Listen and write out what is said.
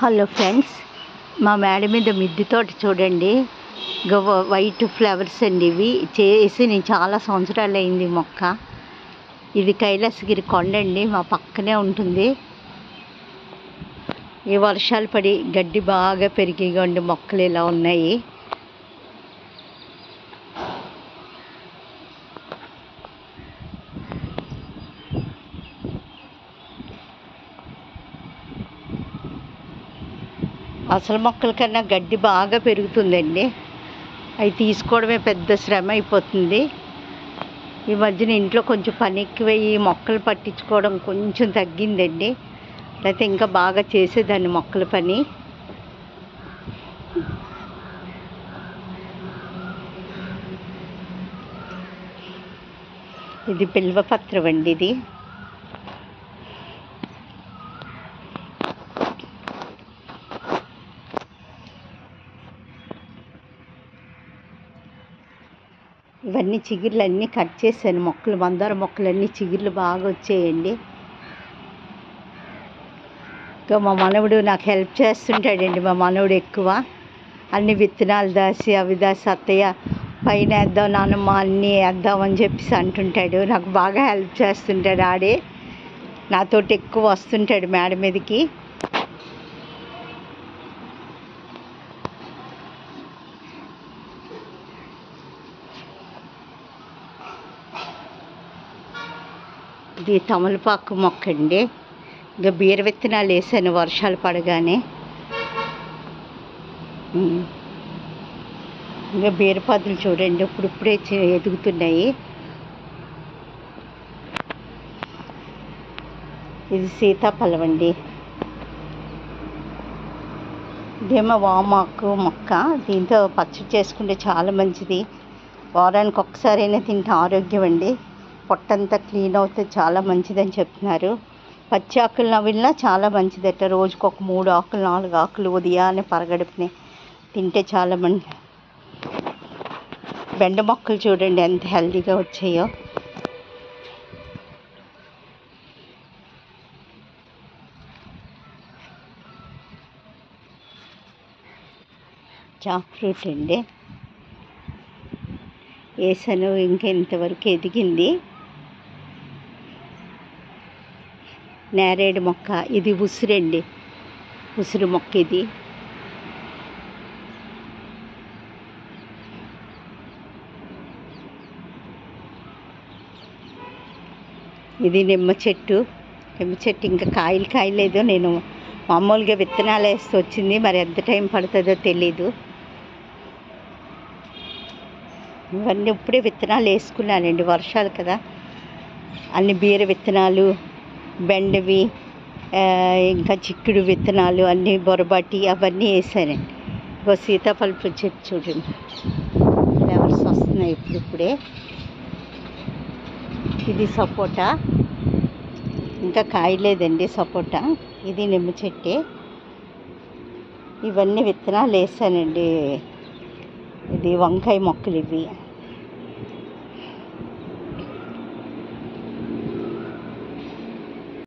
Hello friends, మా మేడ మీద మిద్దె తోట చూడండి. వైట్ ఫ్లవర్స్ అండి. ఇవి చేసి నేను చాలా సంవత్సరాలు అయింది మొక్క. ఇది కైలాసగిరి కొండ అండి, మా పక్కనే ఉంటుంది. ఈ వర్షాలు పడి గడ్డి బాగా పెరిగిగండి, మొక్కలు ఇలా ఉన్నాయి. అసలు మొక్కల కన్నా గడ్డి బాగా పెరుగుతుందండి. అవి తీసుకోవడమే పెద్ద శ్రమ అయిపోతుంది. ఈ మధ్యన ఇంట్లో కొంచెం పని ఎక్కువయ్యి మొక్కలు పట్టించుకోవడం కొంచెం తగ్గిందండి. లేకపోతే ఇంకా బాగా చేసేదాన్ని మొక్కల పని. ఇది బిల్వపత్రం అండి. ఇది ఇవన్నీ చిగుర్లు అన్నీ కట్ చేశాను. మొక్కలు, మందార మొక్కలన్నీ చిగుర్లు బాగా వచ్చాయండి. ఇంకా మా మనవడు నాకు హెల్ప్ చేస్తుంటాడండి. మా మనవడు ఎక్కువ అన్ని విత్తనాలు దాసి అవి దాసి అత్తయ్య పైన వేద్దాం నానమ్మ అన్నీ వేద్దామని చెప్పేసి అంటుంటాడు. నాకు బాగా హెల్ప్ చేస్తుంటాడు. ఆడే నాతోటి ఎక్కువ వస్తుంటాడు మేడ మీదకి. ఇది తమలపాకు మొక్క అండి. ఇంకా బీర విత్తనాలు వేసాను వర్షాలు పడగానే. ఇంకా బీరపాదులు చూడండి, ఇప్పుడిప్పుడే ఎదుగుతున్నాయి. ఇది సీతాఫలం అండి. ఇదేమో వామాకు మొక్క. దీంతో పచ్చడి చేసుకుంటే చాలా మంచిది. వారానికి ఒక్కసారైనా తింటే ఆరోగ్యం అండి. పొట్టంతా క్లీన్ అవుతే చాలా మంచిదని చెప్తున్నారు. పచ్చి ఆకులు నవ్వినా చాలా మంచిదట. రోజుకు ఒక 3 ఆకులు 4 ఆకులు ఉదయాన్నే పరగడుపుని తింటే చాలా మంచి. బెండ మొక్కలు చూడండి ఎంత హెల్తీగా వచ్చాయో. జాక్ ఫ్రూట్ అండి వేసాను, ఇంకా ఇంతవరకు ఎదిగింది. నేరేడు మొక్క. ఇది ఉసిరండి, ఉసిరి మొక్క. ఇది నిమ్మ చెట్టు. నిమ్మ చెట్టు ఇంకా కాయలు కాయలేదు. నేను మామూలుగా విత్తనాలు వేస్తూ వచ్చింది, మరి ఎంత టైం పడుతుందో తెలీదు. ఇవన్నీ ఇప్పుడే విత్తనాలు వేసుకున్నానండి, వర్షాలు కదా. అన్ని బీర విత్తనాలు, బెండవి, ఇంకా చిక్కుడు విత్తనాలు అన్నీ, బొరబాటి అవన్నీ వేసానండి. ఇంకో సీతాఫలపు చెట్టు చూడండి, ఫ్లవర్స్ వస్తున్నాయి ఇప్పుడిప్పుడే. ఇది సపోటా, ఇంకా కాయలేదండి సపోటా. ఇది నిమ్మ చెట్టే. ఇవన్నీ విత్తనాలు వేసానండి. ఇది వంకాయ మొక్కలు ఇవి.